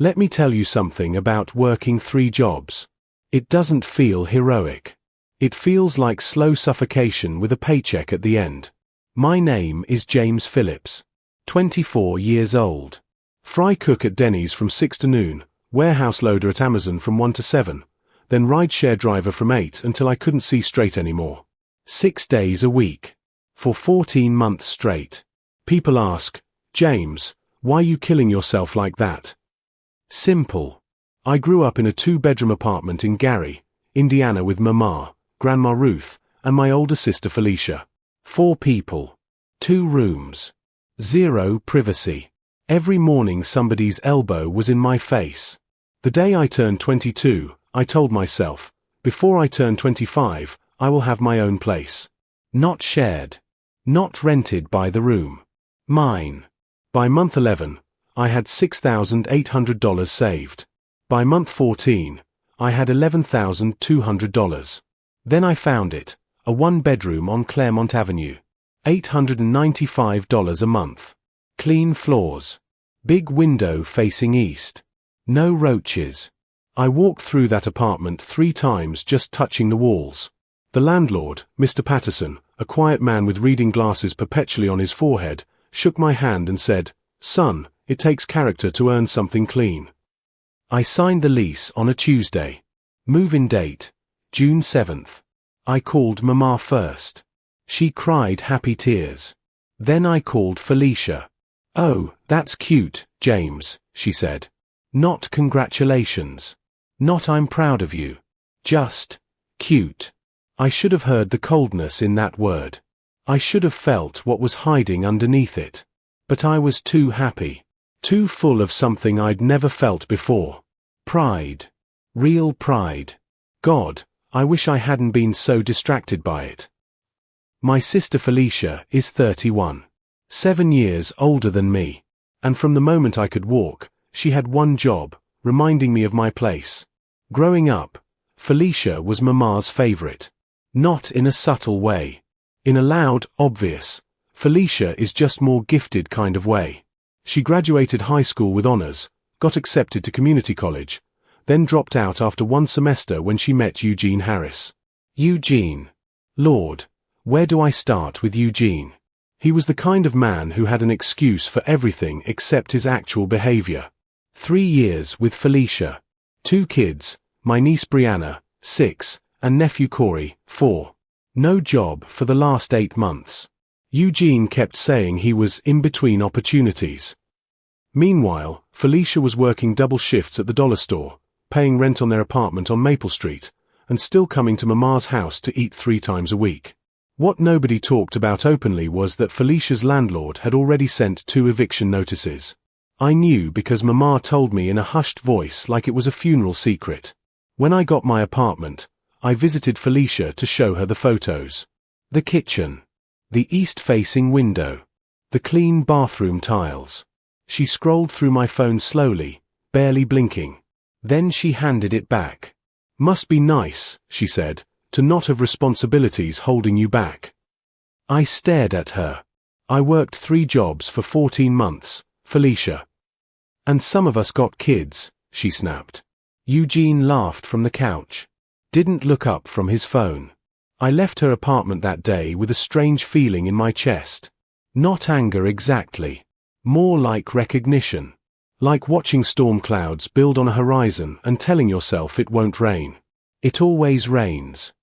Let me tell you something about working 3 jobs. It doesn't feel heroic. It feels like slow suffocation with a paycheck at the end. My name is James Phillips. 24 years old. Fry cook at Denny's from 6 to noon, warehouse loader at Amazon from 1 to 7, then rideshare driver from 8 until I couldn't see straight anymore. 6 days a week. For 14 months straight. People ask, James, why are you killing yourself like that? Simple. I grew up in a 2-bedroom apartment in Gary, Indiana with Mama, Grandma Ruth, and my older sister Felicia. 4 people. 2 rooms. 0 privacy. Every morning somebody's elbow was in my face. The day I turned 22, I told myself, before I turn 25, I will have my own place. Not shared. Not rented by the room. Mine. By month 11, I had $6,800 saved. By month 14, I had $11,200. Then I found it, a 1-bedroom on Claremont Avenue. $895 a month. Clean floors. Big window facing east. No roaches. I walked through that apartment 3 times just touching the walls. The landlord, Mr. Patterson, a quiet man with reading glasses perpetually on his forehead, shook my hand and said, "Son, it takes character to earn something clean." I signed the lease on a Tuesday. Move-in date, June 7th. I called Mama first. She cried happy tears. Then I called Felicia. "Oh, that's cute, James," she said. "Not congratulations. Not I'm proud of you. Just cute." I should have heard the coldness in that word. I should have felt what was hiding underneath it. But I was too happy. Too full of something I'd never felt before. Pride. Real pride. God, I wish I hadn't been so distracted by it. My sister Felicia is 31. 7 years older than me. And from the moment I could walk, she had one job, reminding me of my place. Growing up, Felicia was Mama's favorite. Not in a subtle way. In a loud, obvious, Felicia is just more gifted kind of way. She graduated high school with honors, got accepted to community college, then dropped out after 1 semester when she met Eugene Harris. Eugene. Lord, where do I start with Eugene? He was the kind of man who had an excuse for everything except his actual behavior. 3 years with Felicia. 2 kids, my niece Brianna, 6, and nephew Corey, 4. No job for the last 8 months. Eugene kept saying he was in between opportunities. Meanwhile, Felicia was working double shifts at the dollar store, paying rent on their apartment on Maple Street, and still coming to Mama's house to eat 3 times a week. What nobody talked about openly was that Felicia's landlord had already sent 2 eviction notices. I knew because Mama told me in a hushed voice like it was a funeral secret. When I got my apartment, I visited Felicia to show her the photos. The kitchen. The east-facing window. The clean bathroom tiles. She scrolled through my phone slowly, barely blinking. Then she handed it back. "Must be nice," she said, "to not have responsibilities holding you back." I stared at her. "I worked 3 jobs for 14 months, Felicia. And some of us got kids," she snapped. Eugene laughed from the couch. Didn't look up from his phone. I left her apartment that day with a strange feeling in my chest. Not anger exactly. More like recognition. Like watching storm clouds build on a horizon and telling yourself it won't rain. It always rains.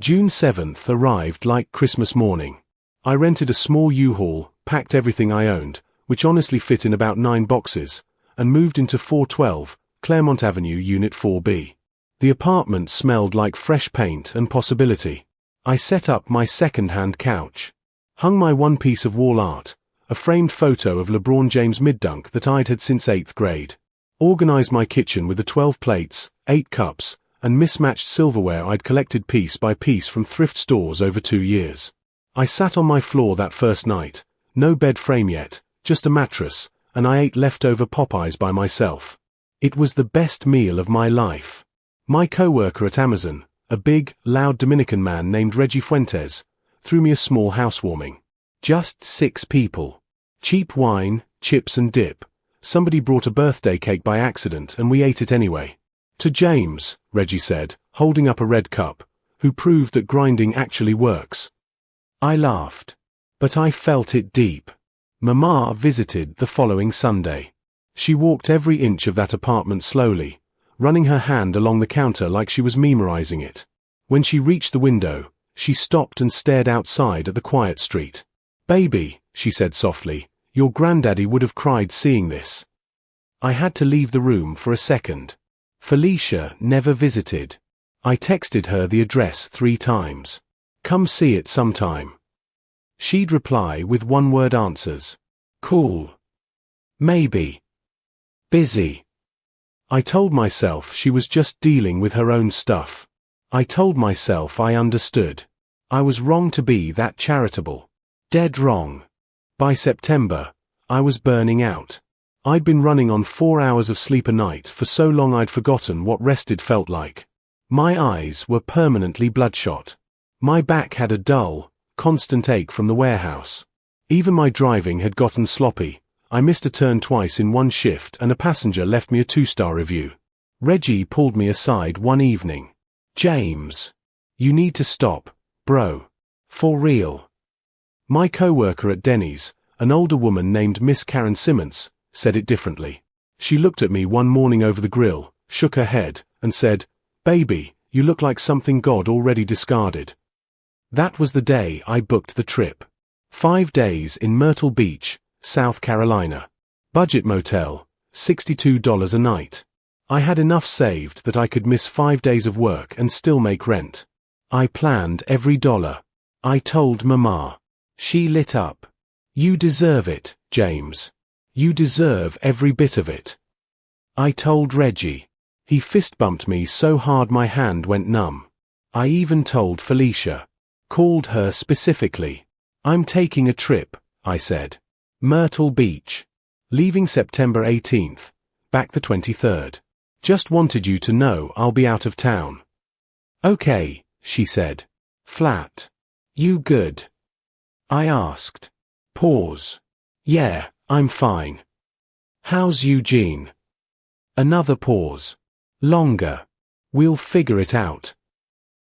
June 7th arrived like Christmas morning. I rented a small U-Haul, packed everything I owned, which honestly fit in about 9 boxes, and moved into 412, Claremont Avenue, Unit 4B. The apartment smelled like fresh paint and possibility. I set up my second-hand couch. Hung my one piece of wall art, a framed photo of LeBron James mid-dunk that I'd had since 8th grade. Organized my kitchen with the 12 plates, 8 cups, and mismatched silverware I'd collected piece by piece from thrift stores over 2 years. I sat on my floor that first night, no bed frame yet, just a mattress, and I ate leftover Popeyes by myself. It was the best meal of my life. My co-worker at Amazon, a big, loud Dominican man named Reggie Fuentes, threw me a small housewarming. Just 6 people. Cheap wine, chips and dip, Somebody brought a birthday cake by accident and we ate it anyway. To James, Reggie said, holding up a red cup, who proved that grinding actually works. I laughed. But I felt it deep. Mama visited the following Sunday. She walked every inch of that apartment slowly, running her hand along the counter like she was memorizing it. When she reached the window, she stopped and stared outside at the quiet street. "Baby," she said softly, "your granddaddy would have cried seeing this." I had to leave the room for a second. Felicia never visited. I texted her the address 3 times. "Come see it sometime." She'd reply with one-word answers. "Cool." "Maybe." "Busy." I told myself she was just dealing with her own stuff. I told myself I understood. I was wrong to be that charitable. Dead wrong. By September, I was burning out. I'd been running on 4 hours of sleep a night for so long I'd forgotten what rested felt like. My eyes were permanently bloodshot. My back had a dull, constant ache from the warehouse. Even my driving had gotten sloppy. I missed a turn twice in one shift and a passenger left me a 2-star review. Reggie pulled me aside one evening. "James, you need to stop, bro. For real." My co-worker at Denny's, an older woman named Miss Karen Simmons, said it differently. She looked at me one morning over the grill, shook her head, and said, "Baby, you look like something God already discarded." That was the day I booked the trip. 5 days in Myrtle Beach, South Carolina. Budget motel, $62 a night. I had enough saved that I could miss 5 days of work and still make rent. I planned every dollar. I told Mama. She lit up. "You deserve it, James. You deserve every bit of it." I told Reggie. He fist-bumped me so hard my hand went numb. I even told Felicia. Called her specifically. "I'm taking a trip," I said. "Myrtle Beach. Leaving September 18th. Back the 23rd. Just wanted you to know I'll be out of town." "Okay," she said. Flat. "You good?" I asked. Pause. "Yeah, I'm fine." "How's Eugene?" Another pause. Longer. "We'll figure it out."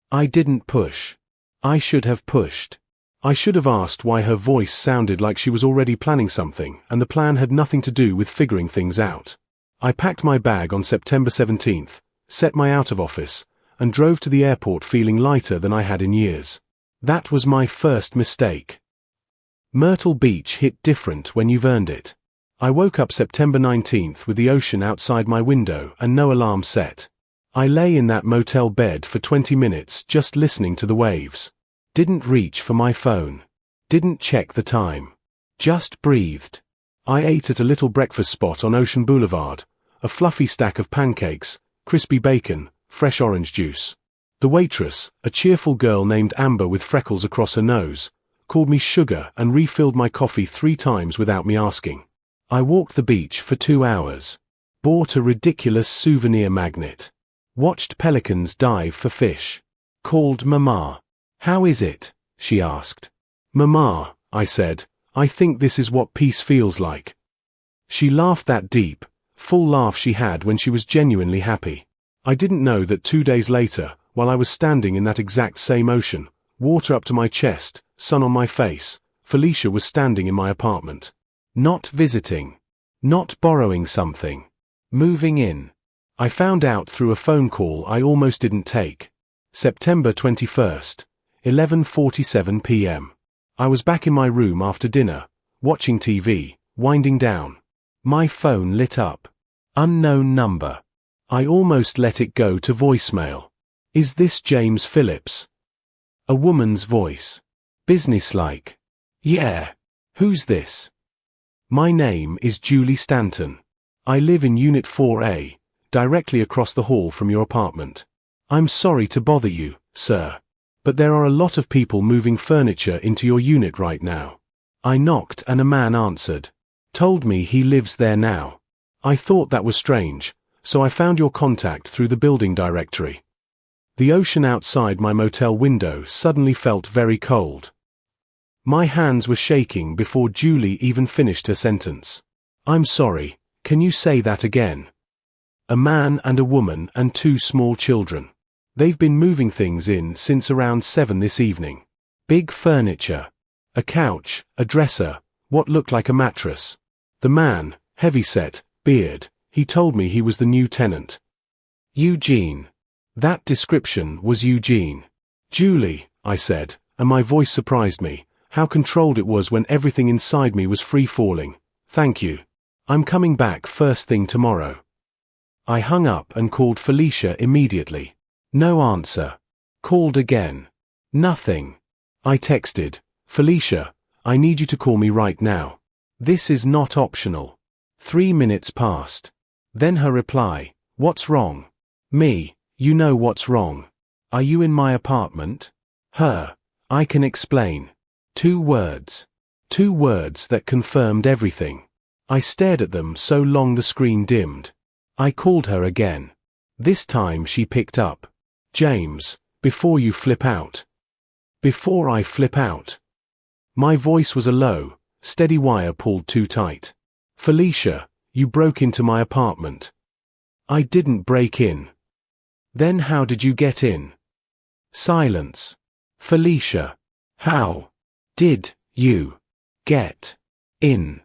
I didn't push. I should have pushed. I should have asked why her voice sounded like she was already planning something, and the plan had nothing to do with figuring things out. I packed my bag on September 17th, set my out of office, and drove to the airport feeling lighter than I had in years. That was my first mistake. Myrtle Beach hit different when you've earned it. I woke up September 19th with the ocean outside my window and no alarm set. I lay in that motel bed for 20 minutes just listening to the waves. Didn't reach for my phone. Didn't check the time. Just breathed. I ate at a little breakfast spot on Ocean Boulevard, a fluffy stack of pancakes, crispy bacon, fresh orange juice. The waitress, a cheerful girl named Amber with freckles across her nose, called me sugar and refilled my coffee 3 times without me asking. I walked the beach for 2 hours. Bought a ridiculous souvenir magnet. Watched pelicans dive for fish. Called Mama. "How is it?" she asked. "Mama," I said, "I think this is what peace feels like." She laughed that deep, full laugh she had when she was genuinely happy. I didn't know that 2 days later, while I was standing in that exact same ocean, water up to my chest, sun on my face, Felicia was standing in my apartment. Not visiting. Not borrowing something. Moving in. I found out through a phone call I almost didn't take. September 21st, 11:47 p.m. I was back in my room after dinner, watching TV, winding down. My phone lit up. Unknown number. I almost let it go to voicemail. "Is this James Phillips?" A woman's voice. Businesslike. "Yeah. Who's this?" "My name is Julie Stanton. I live in Unit 4A, directly across the hall from your apartment. I'm sorry to bother you, sir, but there are a lot of people moving furniture into your unit right now." I knocked and a man answered. Told me he lives there now. I thought that was strange, so I found your contact through the building directory. The ocean outside my motel window suddenly felt very cold. My hands were shaking before Julie even finished her sentence. "I'm sorry, Can you say that again? A man and a woman and 2 small children. They've been moving things in since around 7 this evening. Big furniture. A couch, a dresser, what looked like a mattress. The man, heavy-set, beard, he told me he was the new tenant. Eugene. That description was Eugene. Julie, I said, and my voice surprised me, how controlled it was when everything inside me was free-falling. Thank you. I'm coming back first thing tomorrow. I hung up and called Felicia immediately. No answer. Called again. Nothing. I texted, Felicia, I need you to call me right now. This is not optional. 3 minutes passed. Then her reply, what's wrong? Me, you know what's wrong. Are you in my apartment? Her, I can explain. 2 words. 2 words that confirmed everything. I stared at them so long the screen dimmed. I called her again. This time she picked up. James, before you flip out. Before I flip out. My voice was a low, steady wire pulled too tight. Felicia, you broke into my apartment. I didn't break in. Then how did you get in? Silence. Felicia, how did you get in?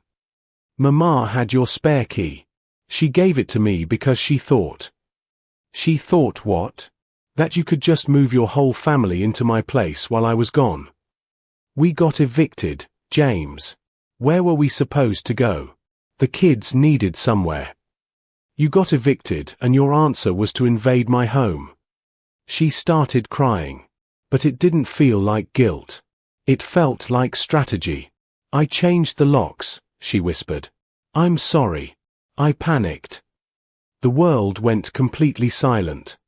Mama had your spare key. She gave it to me because she thought. She thought what? That you could just move your whole family into my place while I was gone. We got evicted, James. Where were we supposed to go? The kids needed somewhere. You got evicted and your answer was to invade my home. She started crying. But it didn't feel like guilt. It felt like strategy. I changed the locks, she whispered. I'm sorry. I panicked. The world went completely silent.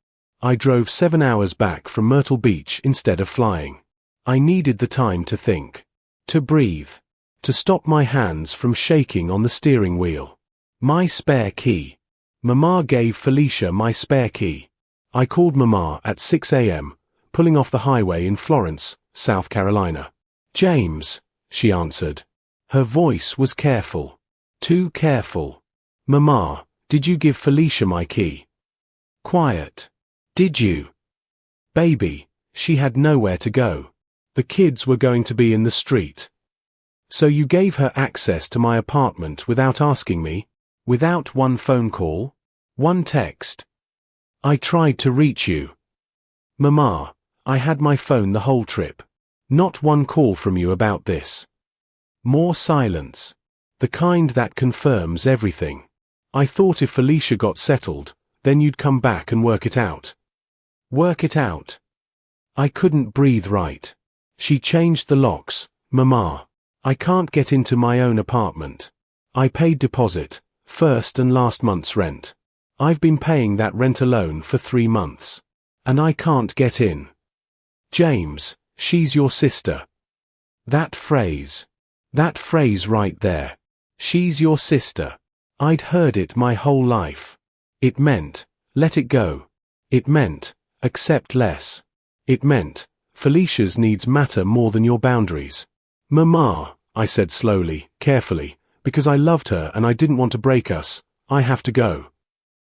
I drove 7 hours back from Myrtle Beach instead of flying. I needed the time to think. To breathe. To stop my hands from shaking on the steering wheel. My spare key. Mama gave Felicia my spare key. I called Mama at 6 a.m., pulling off the highway in Florence, South Carolina. James, she answered. Her voice was careful. Too careful. Mama, did you give Felicia my key? Quiet. Did you? Baby, she had nowhere to go. The kids were going to be in the street. So you gave her access to my apartment without asking me? Without one phone call? One text? I tried to reach you. Mama, I had my phone the whole trip. Not one call from you about this. More silence. The kind that confirms everything. I thought if Felicia got settled, then you'd come back and work it out. Work it out. I couldn't breathe right. She changed the locks. Mama, I can't get into my own apartment. I paid deposit, first and last month's rent. I've been paying that rent alone for 3 months. And I can't get in. James, she's your sister. That phrase right there. She's your sister. I'd heard it my whole life. It meant, let it go. It meant, accept less. It meant, Felicia's needs matter more than your boundaries. Mama, I said slowly, carefully, because I loved her and I didn't want to break us, I have to go.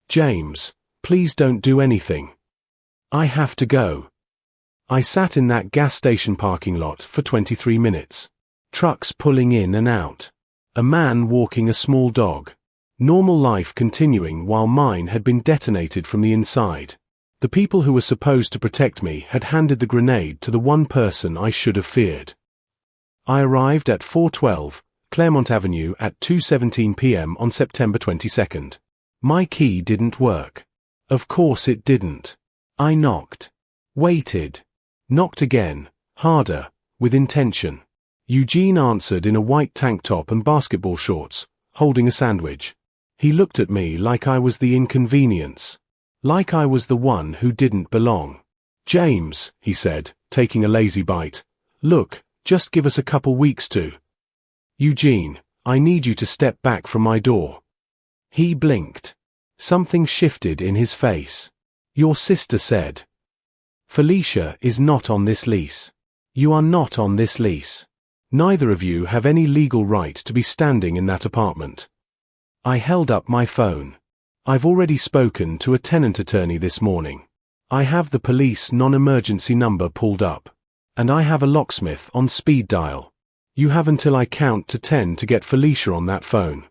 James, please don't do anything. I have to go. I sat in that gas station parking lot for 23 minutes. Trucks pulling in and out. A man walking a small dog. Normal life continuing while mine had been detonated from the inside. The people who were supposed to protect me had handed the grenade to the one person I should have feared. I arrived at 412 Claremont Avenue at 2:17 p.m. on September 22nd. My key didn't work. Of course it didn't. I knocked. Waited. Knocked again, harder, with intention. Eugene answered in a white tank top and basketball shorts, holding a sandwich. He looked at me like I was the inconvenience. Like I was the one who didn't belong. James, he said, taking a lazy bite. Look, just give us a couple weeks to. Eugene, I need you to step back from my door. He blinked. Something shifted in his face. Your sister said. Felicia is not on this lease. You are not on this lease. Neither of you have any legal right to be standing in that apartment. I held up my phone. I've already spoken to a tenant attorney this morning. I have the police non-emergency number pulled up. And I have a locksmith on speed dial. You have until I count to 10 to get Felicia on that phone.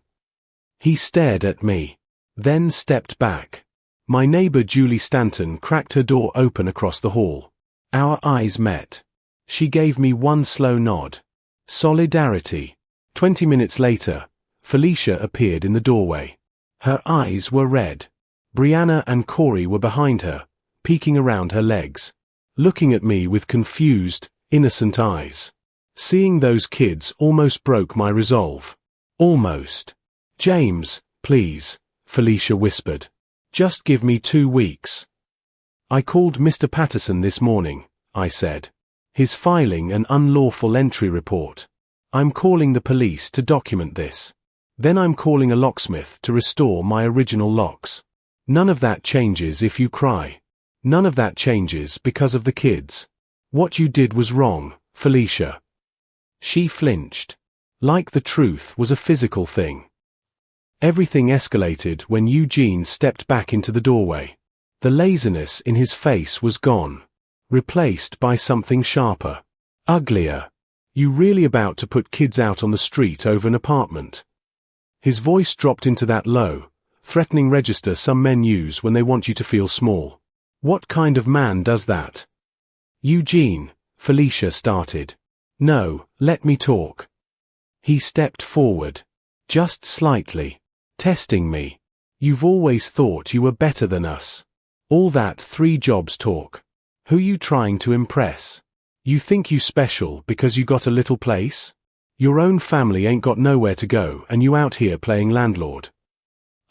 He stared at me, then stepped back. My neighbor Julie Stanton cracked her door open across the hall. Our eyes met. She gave me one slow nod. Solidarity. 20 minutes later, Felicia appeared in the doorway. Her eyes were red. Brianna and Corey were behind her, peeking around her legs, looking at me with confused, innocent eyes. Seeing those kids almost broke my resolve. Almost. James, please, Felicia whispered. Just give me 2 weeks. I called Mr. Patterson this morning, I said. He's filing an unlawful entry report. I'm calling the police to document this. Then I'm calling a locksmith to restore my original locks. None of that changes if you cry. None of that changes because of the kids. What you did was wrong, Felicia. She flinched. Like the truth was a physical thing. Everything escalated when Eugene stepped back into the doorway. The laziness in his face was gone, replaced by something sharper, uglier. You really about to put kids out on the street over an apartment? His voice dropped into that low, threatening register some men use when they want you to feel small. What kind of man does that? Eugene, Felicia started. No, let me talk. He stepped forward. Just slightly. Testing me. You've always thought you were better than us. All that 3 jobs talk. Who you trying to impress? You think you special because you got a little place? Your own family ain't got nowhere to go and you out here playing landlord.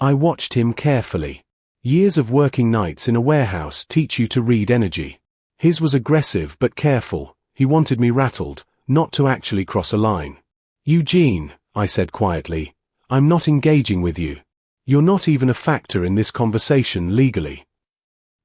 I watched him carefully. Years of working nights in a warehouse teach you to read energy. His was aggressive but careful. He wanted me rattled, not to actually cross a line. Eugene, I said quietly, I'm not engaging with you. You're not even a factor in this conversation legally.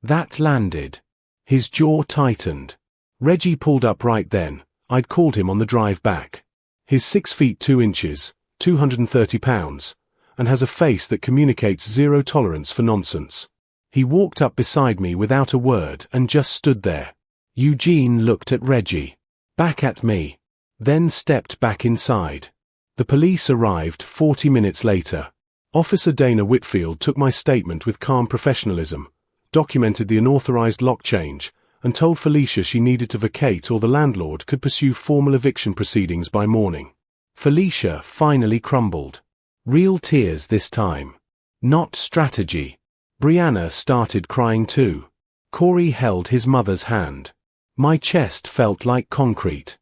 That landed. His jaw tightened. Reggie pulled up right then. I'd called him on the drive back. He's 6 feet 2 inches, 230 pounds, and has a face that communicates zero tolerance for nonsense. He walked up beside me without a word and just stood there. Eugene looked at Reggie, back at me, then stepped back inside. The police arrived 40 minutes later. Officer Dana Whitfield took my statement with calm professionalism, documented the unauthorized lock change, and told Felicia she needed to vacate or the landlord could pursue formal eviction proceedings by morning. Felicia finally crumbled. Real tears this time. Not strategy. Brianna started crying too. Corey held his mother's hand. My chest felt like concrete.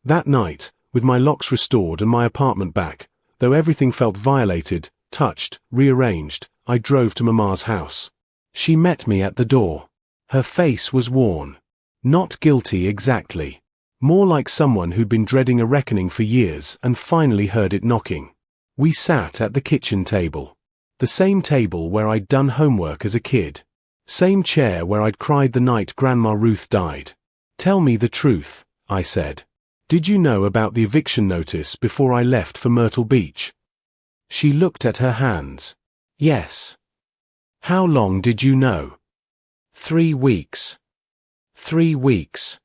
That night, with my locks restored and my apartment back, though everything felt violated, touched, rearranged, I drove to Mama's house. She met me at the door. Her face was worn. Not guilty exactly. More like someone who'd been dreading a reckoning for years and finally heard it knocking. We sat at the kitchen table. The same table where I'd done homework as a kid. Same chair where I'd cried the night Grandma Ruth died. Tell me the truth, I said. Did you know about the eviction notice before I left for Myrtle Beach? She looked at her hands. Yes. How long did you know? 3 weeks. 3 weeks.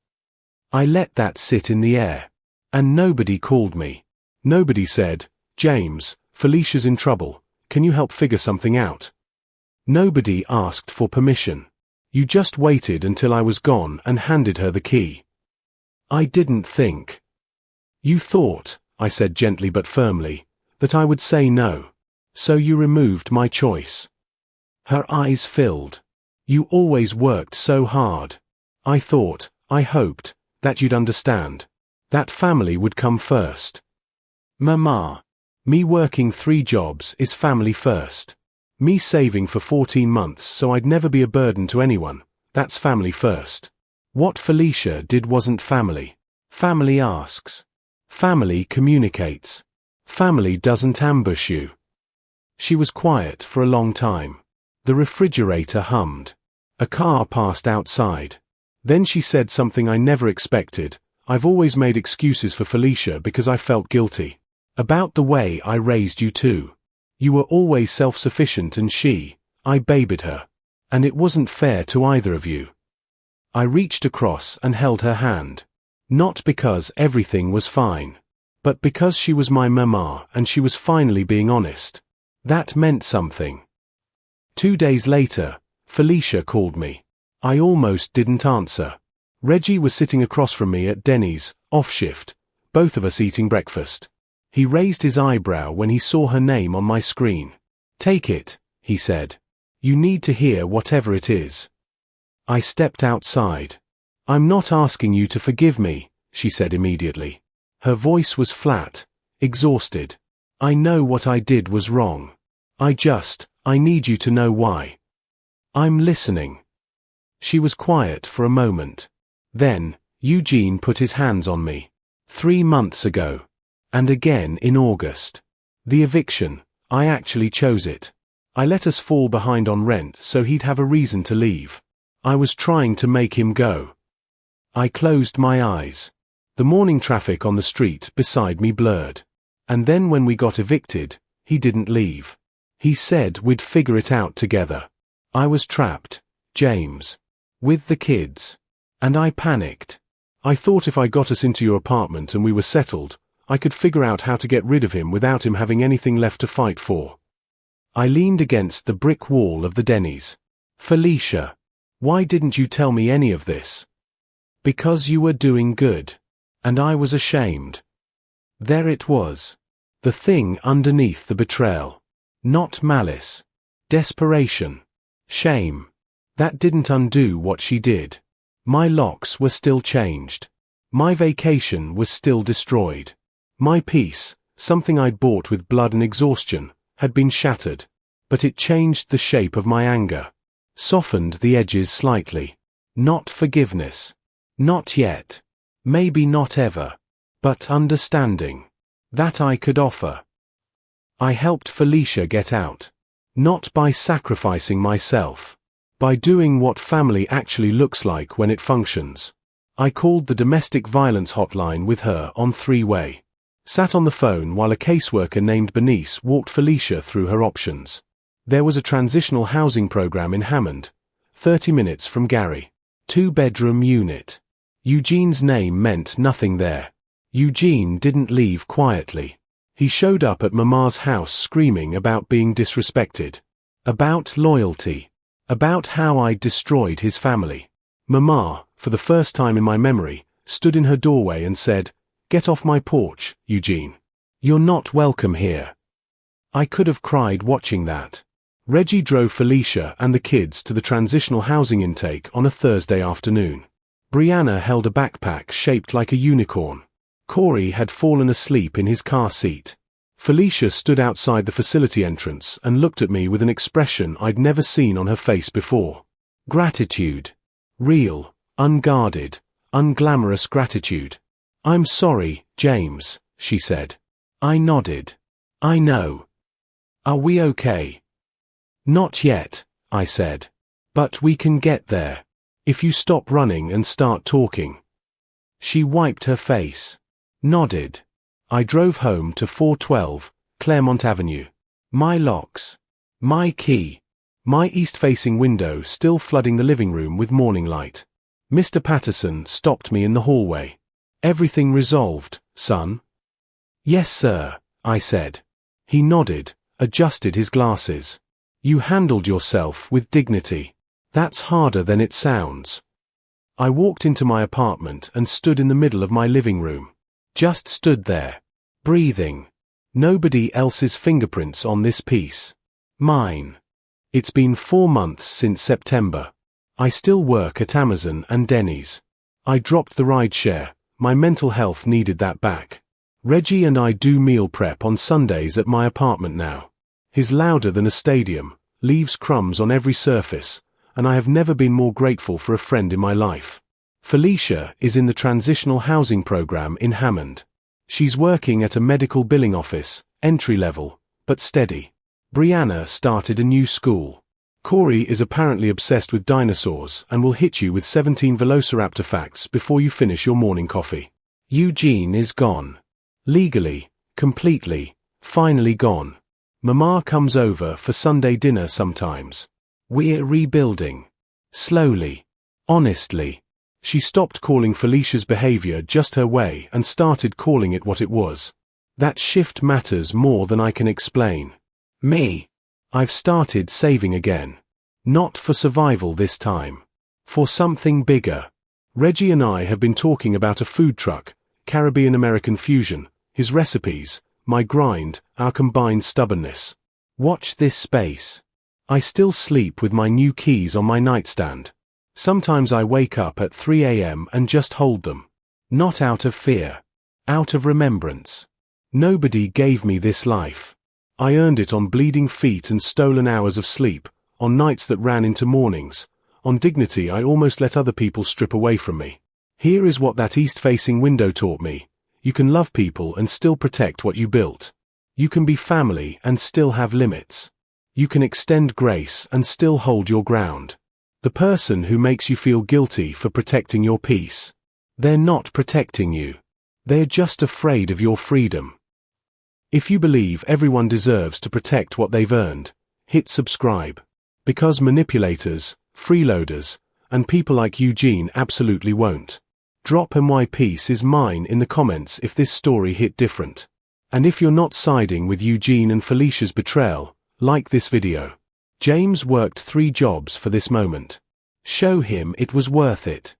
I let that sit in the air. And nobody called me. Nobody said, James, Felicia's in trouble, can you help figure something out? Nobody asked for permission. You just waited until I was gone and handed her the key. I didn't think. You thought, I said gently but firmly, that I would say no. So you removed my choice. Her eyes filled. You always worked so hard. I thought, I hoped, that you'd understand. That family would come first. Mama. Me working 3 jobs is family first. Me saving for 14 months so I'd never be a burden to anyone, that's family first. What Felicia did wasn't family. Family asks. Family communicates. Family doesn't ambush you. She was quiet for a long time. The refrigerator hummed. A car passed outside. Then she said something I never expected. I've always made excuses for Felicia because I felt guilty. About the way I raised you too. You were always self-sufficient and I babied her. And it wasn't fair to either of you. I reached across and held her hand. Not because everything was fine, but because she was my mama and she was finally being honest. That meant something. 2 days later, Felicia called me. I almost didn't answer. Reggie was sitting across from me at Denny's, off shift, both of us eating breakfast. He raised his eyebrow when he saw her name on my screen. "Take it," he said. "You need to hear whatever it is." I stepped outside. "I'm not asking you to forgive me," she said immediately. Her voice was flat, exhausted. "I know what I did was wrong. I need you to know why." "I'm listening." She was quiet for a moment. Then, Eugene put his hands on me. 3 months ago. And again in August. The eviction, I actually chose it. I let us fall behind on rent so he'd have a reason to leave. I was trying to make him go. I closed my eyes. The morning traffic on the street beside me blurred. And then when we got evicted, he didn't leave. He said we'd figure it out together. I was trapped, James. With the kids. And I panicked. I thought if I got us into your apartment and we were settled, I could figure out how to get rid of him without him having anything left to fight for. I leaned against the brick wall of the Denny's. "Felicia, why didn't you tell me any of this?" "Because you were doing good. And I was ashamed." There it was. The thing underneath the betrayal. Not malice. Desperation. Shame. That didn't undo what she did. My locks were still changed. My vacation was still destroyed. My peace, something I'd bought with blood and exhaustion, had been shattered. But it changed the shape of my anger. Softened the edges slightly. Not forgiveness. Not yet. Maybe not ever. But understanding. That I could offer. I helped Felicia get out. Not by sacrificing myself. By doing what family actually looks like when it functions. I called the domestic violence hotline with her on three-way. Sat on the phone while a caseworker named Bernice walked Felicia through her options. There was a transitional housing program in Hammond, 30 minutes from Gary. 2-bedroom unit. Eugene's name meant nothing there. Eugene didn't leave quietly. He showed up at Mama's house screaming about being disrespected. About loyalty. About how I'd destroyed his family. Mama, for the first time in my memory, stood in her doorway and said, "Get off my porch, Eugene. You're not welcome here." I could have cried watching that. Reggie drove Felicia and the kids to the transitional housing intake on a Thursday afternoon. Brianna held a backpack shaped like a unicorn. Corey had fallen asleep in his car seat. Felicia stood outside the facility entrance and looked at me with an expression I'd never seen on her face before. Gratitude. Real, unguarded, unglamorous gratitude. "I'm sorry, James," she said. I nodded. "I know. Are we okay?" "Not yet," I said. "But we can get there. If you stop running and start talking." She wiped her face. Nodded. I drove home to 412, Claremont Avenue. My locks. My key. My east-facing window still flooding the living room with morning light. Mr. Patterson stopped me in the hallway. "Everything resolved, son?" "Yes, sir," I said. He nodded, adjusted his glasses. "You handled yourself with dignity. That's harder than it sounds." I walked into my apartment and stood in the middle of my living room. Just stood there. Breathing. Nobody else's fingerprints on this piece. Mine. It's been 4 months since September. I still work at Amazon and Denny's. I dropped the rideshare. My mental health needed that back. Reggie and I do meal prep on Sundays at my apartment now. He's louder than a stadium, leaves crumbs on every surface, and I have never been more grateful for a friend in my life. Felicia is in the transitional housing program in Hammond. She's working at a medical billing office, entry level, but steady. Brianna started a new school. Corey is apparently obsessed with dinosaurs and will hit you with 17 velociraptor facts before you finish your morning coffee. Eugene is gone. Legally, completely, finally gone. Mama comes over for Sunday dinner sometimes. We're rebuilding. Slowly. Honestly. She stopped calling Felicia's behavior just her way and started calling it what it was. That shift matters more than I can explain. Me. I've started saving again. Not for survival this time. For something bigger. Reggie and I have been talking about a food truck, Caribbean-American fusion, his recipes, my grind, our combined stubbornness. Watch this space. I still sleep with my new keys on my nightstand. Sometimes I wake up at 3 a.m. and just hold them. Not out of fear. Out of remembrance. Nobody gave me this life. I earned it on bleeding feet and stolen hours of sleep, on nights that ran into mornings, on dignity I almost let other people strip away from me. Here is what that east-facing window taught me. You can love people and still protect what you built. You can be family and still have limits. You can extend grace and still hold your ground. The person who makes you feel guilty for protecting your peace. They're not protecting you. They're just afraid of your freedom. If you believe everyone deserves to protect what they've earned, hit subscribe. Because manipulators, freeloaders, and people like Eugene absolutely won't. Drop "My peace is mine" in the comments if this story hit different. And if you're not siding with Eugene and Felicia's betrayal, like this video. James worked 3 jobs for this moment. Show him it was worth it.